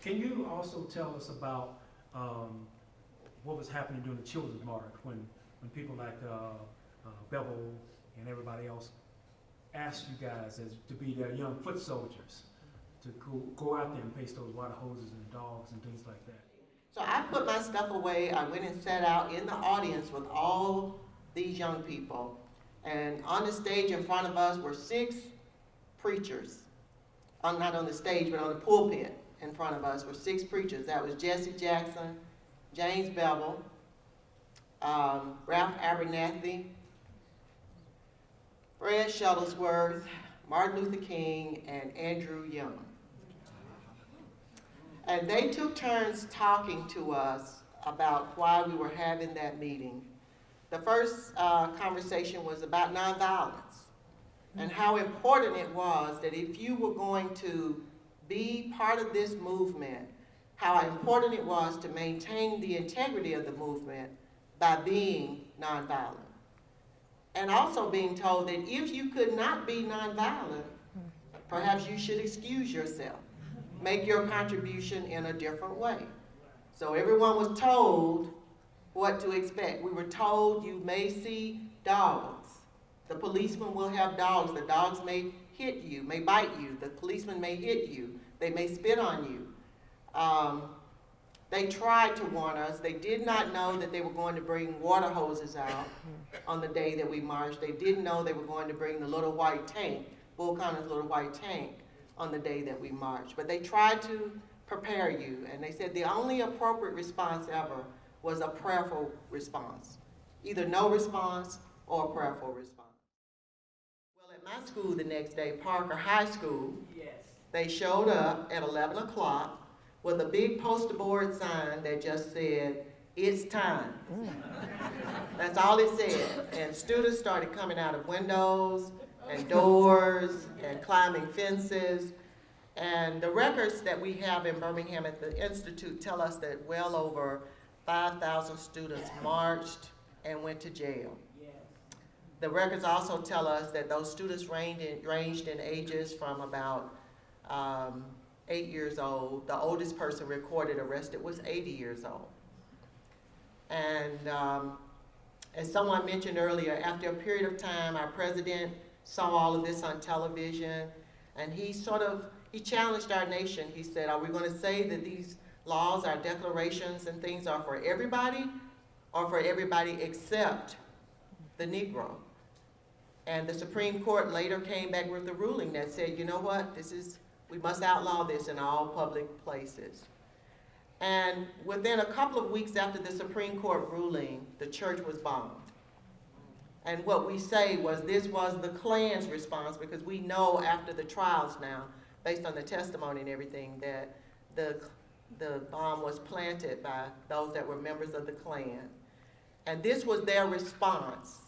Can you also tell us about what was happening during the Children's March when people like Bevel and everybody else asked you guys to be their young foot soldiers, to go out there and face those water hoses and dogs and things like that? So I put my stuff away. I went and sat out in the audience with all these young people. And on the stage in front of us were 6 preachers. Not on the stage, but on the pulpit in front of us were 6 preachers. That was Jesse Jackson, James Bevel, Ralph Abernathy, Fred Shuttlesworth, Martin Luther King, and Andrew Young. And they took turns talking to us about why we were having that meeting. The first conversation was about nonviolence and how important it was that if you were going to be part of this movement, how important it was to maintain the integrity of the movement by being nonviolent. And also being told that if you could not be nonviolent, perhaps you should excuse yourself. Make your contribution in a different way. So everyone was told what to expect. We were told you may see dogs. The policeman will have dogs. The dogs may hit you, may bite you. The policeman may hit you. They may spit on you. They tried to warn us. They did not know that they were going to bring water hoses out on the day that we marched. They didn't know they were going to bring the little white tank, Bull Connor's little white tank, on the day that we marched. But they tried to prepare you, and they said the only appropriate response ever was a prayerful response. Either no response or a prayerful response. Well, at my school the next day, Parker High School, they showed up at 11 o'clock with a big poster board sign that just said, "It's time." That's all it said. And students started coming out of windows and doors and climbing fences. And the records that we have in Birmingham at the Institute tell us that well over 5,000 students marched and went to jail. The records also tell us that those students ranged in ages from about 8 years old. The oldest person recorded arrested was 80 years old. And as someone mentioned earlier, after a period of time, our president saw all of this on television, and he challenged our nation. He said, are we going to say that these laws, our declarations and things are for everybody, or for everybody except the Negro? And the Supreme Court later came back with a ruling that said, you know what, we must outlaw this in all public places. And within a couple of weeks after the Supreme Court ruling, the church was bombed. And what we say was this was the Klan's response, because we know after the trials now, based on the testimony and everything, that the bomb was planted by those that were members of the Klan. And this was their response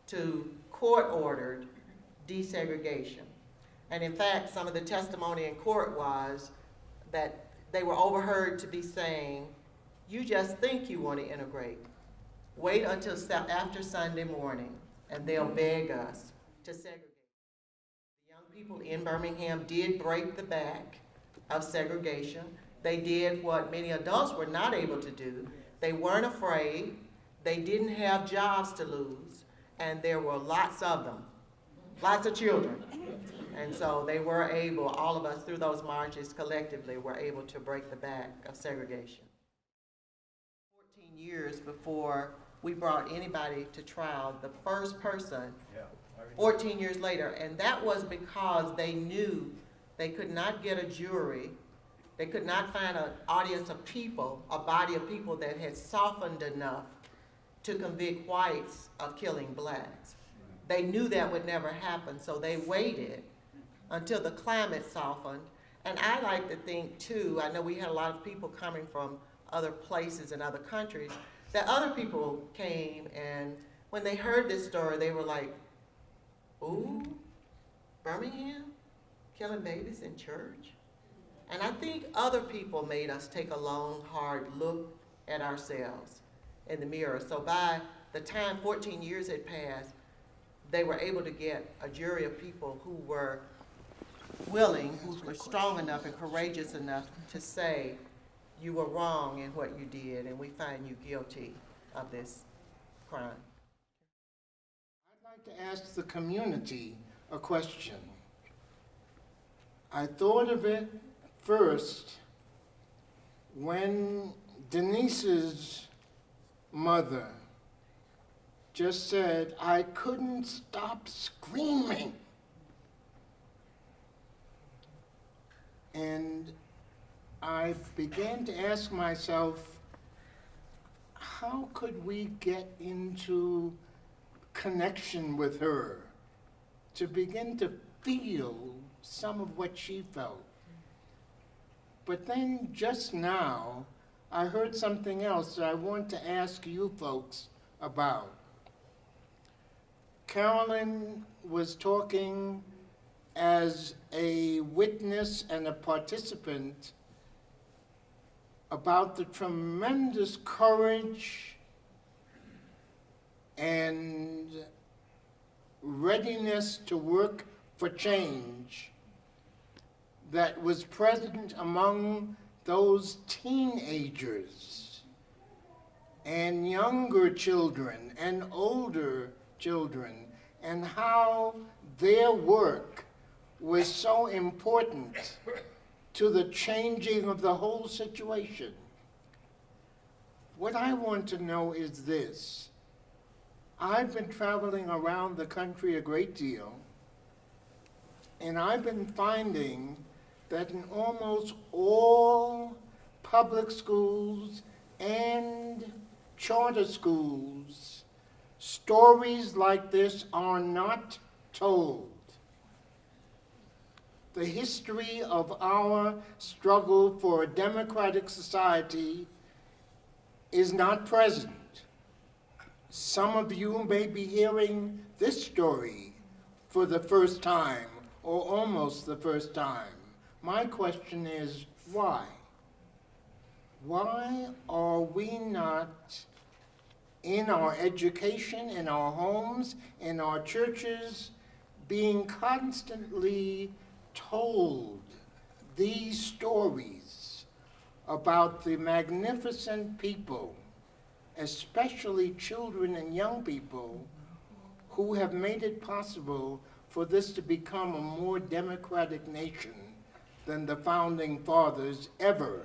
to court-ordered desegregation. And in fact, some of the testimony in court was that they were overheard to be saying, you just think you want to integrate. Wait until after Sunday morning, and they'll beg us to segregate. The young people in Birmingham did break the back of segregation. They did what many adults were not able to do. They weren't afraid. They didn't have jobs to lose, and there were lots of them, lots of children. And so they were able, all of us through those marches collectively were able to break the back of segregation. 14 years before we brought anybody to trial, the first person, 14 years later, and that was because they knew they could not get a jury, they could not find an audience of people, a body of people that had softened enough to convict whites of killing blacks. They knew that would never happen, so they waited until the climate softened. And I like to think too, I know we had a lot of people coming from other places and other countries, that other people came, and when they heard this story, they were like, ooh, Birmingham, killing babies in church? And I think other people made us take a long, hard look at ourselves in the mirror. So by the time 14 years had passed, they were able to get a jury of people who were willing, who were strong enough and courageous enough to say, you were wrong in what you did, and we find you guilty of this crime. I'd like to ask the community a question. I thought of it first when Denise's mother just said, I couldn't stop screaming. And I began to ask myself, how could we get into connection with her to begin to feel some of what she felt? But then just now, I heard something else that I want to ask you folks about. Carolyn was talking as a witness and a participant about the tremendous courage and readiness to work for change that was present among those teenagers and younger children and older children, and how their work was so important to the changing of the whole situation. What I want to know is this. I've been traveling around the country a great deal, and I've been finding that in almost all public schools and charter schools, stories like this are not told. The history of our struggle for a democratic society is not present. Some of you may be hearing this story for the first time, or almost the first time. My question is, why? Why are we not, in our education, in our homes, in our churches, being constantly told these stories about the magnificent people, especially children and young people, who have made it possible for this to become a more democratic nation than the founding fathers ever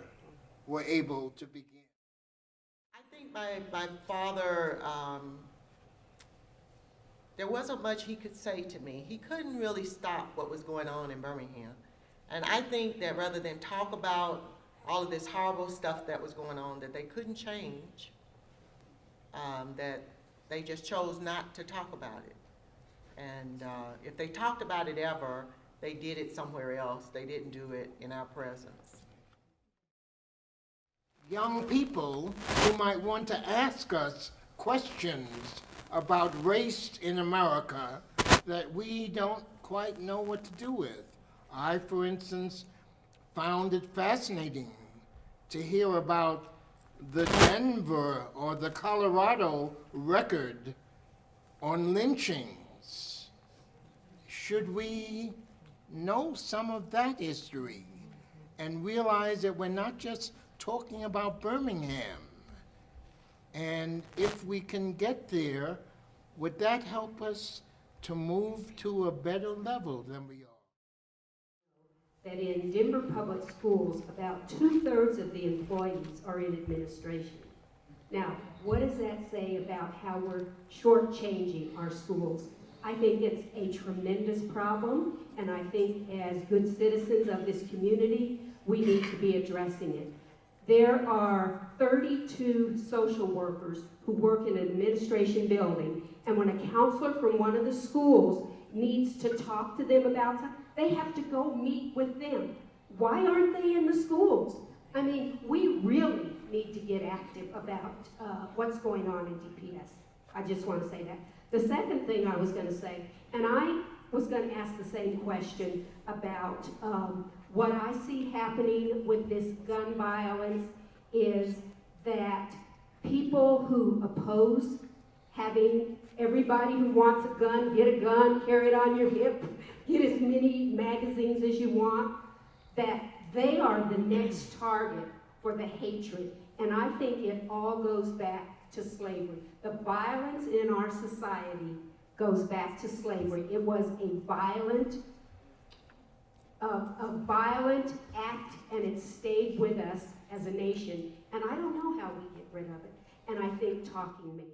were able to begin? I think my father, there wasn't much he could say to me. He couldn't really stop what was going on in Birmingham. And I think that rather than talk about all of this horrible stuff that was going on that they couldn't change, that they just chose not to talk about it. And if they talked about it ever, they did it somewhere else. They didn't do it in our presence. Young people who might want to ask us questions about race in America that we don't quite know what to do with. I, for instance, found it fascinating to hear about the Denver or the Colorado record on lynchings. Should we know some of that history and realize that we're not just talking about Birmingham? And if we can get there, would that help us to move to a better level than we are? That in Denver Public Schools, about 2/3 of the employees are in administration. Now, what does that say about how we're shortchanging our schools? I think it's a tremendous problem, and I think as good citizens of this community, we need to be addressing it. There are 32 social workers who work in an administration building, and when a counselor from one of the schools needs to talk to them about something, they have to go meet with them. Why aren't they in the schools? I mean, we really need to get active about what's going on in DPS. I just want to say that. The second thing I was going to say, and I was going to ask the same question about what I see happening with this gun violence, is that people who oppose having everybody who wants a gun, get a gun, carry it on your hip, get as many magazines as you want, that they are the next target for the hatred. And I think it all goes back to slavery. The violence in our society goes back to slavery. It was a violent act, and it stayed with us as a nation. And I don't know how we get rid of it. And I think talking may